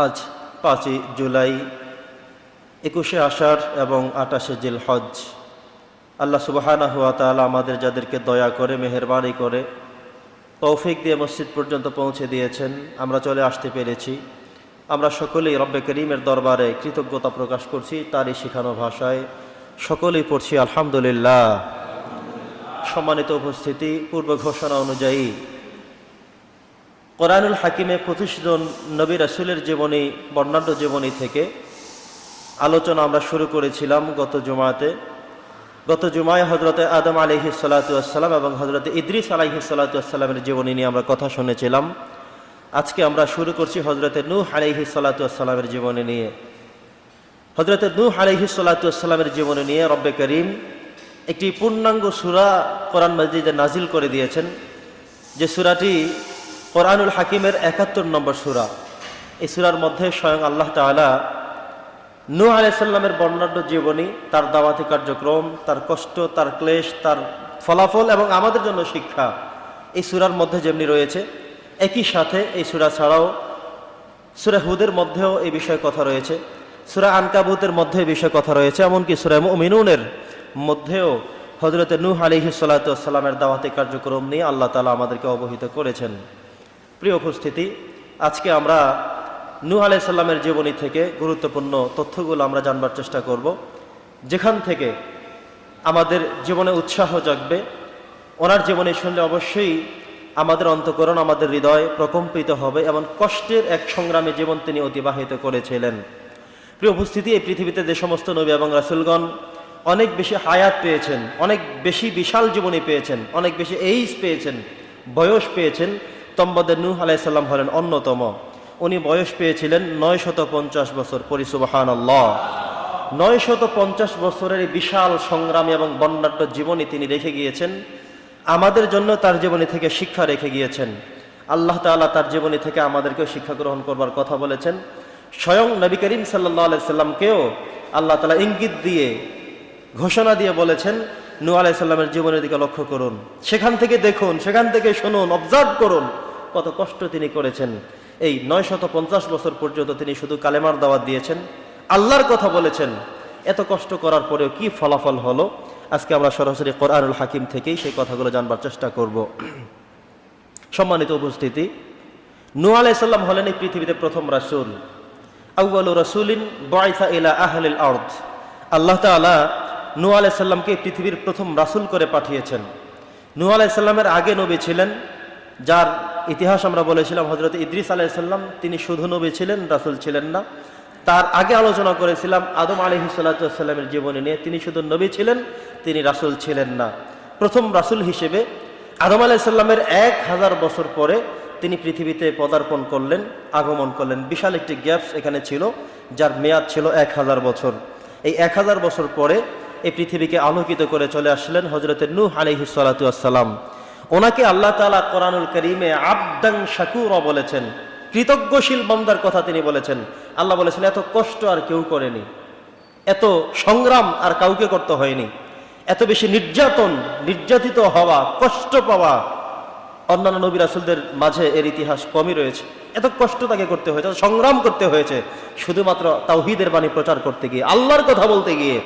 আজ 5ই জুলাই, 21শে আষাঢ় এবং 28শে জিলহজ। আল্লাহ সুবহানাহু ওয়া তাআলা আমাদের যাদেরকে দয়া করে মেহেরবানি করে তৌফিক দিয়ে মসজিদ পর্যন্ত পৌঁছে দিয়েছেন, আমরা চলে আসতে পেরেছি। আমরা সকলেই রব্বে করিমের দরবারে কৃতজ্ঞতা প্রকাশ করছি। তারই শেখানো ভাষায় সকলেই পড়ছি আলহামদুলিল্লাহ। সম্মানিত উপস্থিতি, পূর্ব ঘোষণা অনুযায়ী কোরআনুল হাকিমে 25 জন নবী রাসূলের জীবনী, বর্ণাঢ্য জীবনী থেকে আলোচনা আমরা শুরু করেছিলাম গত জুমায় হযরতে আদম আলাইহিস সালাতু ওয়াস সালাম এবং হযরতে ইদ্রিস আলাইহিস সালাতু ওয়াস সালামের জীবনী নিয়ে আমরা কথা শুনেছিলাম। আজকে আমরা শুরু করছি হযরতে নূহ আলাইহিস সালাতু ওয়াস সালামের জীবনী নিয়ে। হযরতে নূহ আলাইহিস সালাতু ওয়াস সালামের জীবনী নিয়ে রব্বে করিম একটি পূর্ণাঙ্গ সূরা কোরআন মাজিদে নাজিল করে দিয়েছেন, যে সূরাটি কোরআনুল হাকিমের 71 নম্বর সূরা। এই সূরার মধ্যে স্বয়ং আল্লাহ তাআলা নূহ আলাইহিস সালামের বর্ণাঢ্য জীবনী, তার দাওয়াতি কার্যক্রম, তার কষ্ট, তার ক্লেশ, তার ফলাফল এবং আমাদের জন্য শিক্ষা এই সূরার মধ্যে যেমনি রয়েছে, একই সাথে এই সূরা ছাড়াও সূরা হুদের মধ্যেও এই বিষয়ে কথা রয়েছে, সূরা আনকাবুতের মধ্যে এই বিষয়ে কথা রয়েছে, এমনকি সূরা মুমিনুনের মধ্যেও হযরতে নূহ আলাইহিস সালাতু ওয়াস সালামের দাওয়াতি কার্যক্রম নিয়ে আল্লাহ তাআলা আমাদেরকে অবহিত করেছেন। প্রিয় উপস্থিতি, আজকে আমরা নূহ আলাইহিস সালামের জীবনী থেকে গুরুত্বপূর্ণ তথ্যগুলো আমরা জানবার চেষ্টা করব, যেখান থেকে আমাদের জীবনে উৎসাহ জাগবে। ওনার জীবনী শুনলে অবশ্যই আমাদের অন্তঃকরণ, আমাদের হৃদয় প্রকম্পিত হবে। এমন কষ্টের এক সংগ্রামী জীবন তিনি অতিবাহিত করেছিলেন। প্রিয় উপস্থিতি, এই পৃথিবীতে যে সমস্ত নবী এবং রাসূলগণ অনেক বেশি হায়াত পেয়েছেন, অনেক বেশি বিশাল জীবনী পেয়েছেন, অনেক বেশি এইজ পেয়েছেন, বয়স পেয়েছেন, তন্মধ্যে নূহ আলাইহিস সালাম হলেন অন্যতম। উনি বয়স পেয়েছিলেন 950 বছর। পরি সুবহানাল্লাহ। 950 বছরের বিশাল সংগ্রামী এবং বর্ণাঢ্য জীবনী তিনি রেখে গিয়েছেন। আমাদের জন্য তার জীবনী থেকে শিক্ষা রেখে গিয়েছেন। আল্লাহ তাআলা তার জীবনী থেকে আমাদেরকেও শিক্ষা গ্রহণ করবার কথা বলেছেন। স্বয়ং নবী করিম সাল্লাল্লাহু আলাইহি সাল্লামকেও আল্লাহ তাআলা ইঙ্গিত দিয়ে, ঘোষণা দিয়ে বলেছেন, নূহ আলাইহিস সালামের জীবনের দিকে লক্ষ্য করুন, সেখান থেকে দেখুন, সেখান থেকে শুনুন, অবজার্ভ করুন কত কষ্ট তিনি করেছেন। এই 950 বছর পর্যন্ত তিনি শুধু কালেমার দাওয়াত দিয়েছেন, আল্লাহর কথা বলেছেন। এত কষ্ট করার পরেও কি ফলাফল হলো, আজকে আমরা সরাসরি কোরআনুল হাকিম থেকেই সেই কথাগুলো জানবার চেষ্টা করব। সম্মানিত উপস্থিতি, নূহ আলাইহিস সালাম হলেন এই পৃথিবীতে প্রথম রাসূল। আউয়ালু রাসূলিন বুইসা ইলা আহলিল আরদ। আল্লাহ তাআলা নূহ আলাইহিস সালামকে পৃথিবীর প্রথম রাসূল করে পাঠিয়েছেন। নূহ আলাইহিস সালামের আগে নবী ছিলেন, যার ইতিহাস আমরা বলেছিলাম হযরত ইদ্রিস আলাইহিস সালাম, তিনি শুধু নবী ছিলেন, রাসূল ছিলেন না। তার আগে আলোচনা করেছিলাম আদম আলাইহিস সালাতু ওয়াস সালামের জীবনী নিয়ে, তিনি শুধু নবী ছিলেন, তিনি রাসূল ছিলেন না। প্রথম রাসূল হিসেবে আদম আলাইহিস সালামের 1000 বছর পরে তিনি পৃথিবীতে পদার্পণ করলেন, আগমন করলেন। বিশাল একটি গ্যাপস এখানে ছিল, যার মেয়াদ ছিল 1000 বছর। এই 1000 বছর পরে এই পৃথিবীকে আলোকিত করে চলে আসলেন হযরতে নূহ আলাইহিস সালাতু ওয়াস সালাম। ওনাকে আল্লাহ তাআলা কোরআনুল কারীমে আবদান শাকুরা বলেছেন, কৃতজ্ঞশীল বান্দার কথা তিনি বলেছেন। আল্লাহ বলেছেন, এত কষ্ট আর কেউ করেনি, এত সংগ্রাম আর কাউকে করতে হয়নি, এত বেশি নির্যাতিত হওয়া, কষ্ট পাওয়া অন্যান্য নবী রাসূলদের মাঝে এর ইতিহাস কমই রয়েছে। এত কষ্ট তাকে করতে হয়েছে, সংগ্রাম করতে হয়েছে শুধুমাত্র তাওহীদের বাণী প্রচার করতে গিয়ে, আল্লাহর কথা বলতে গিয়ে।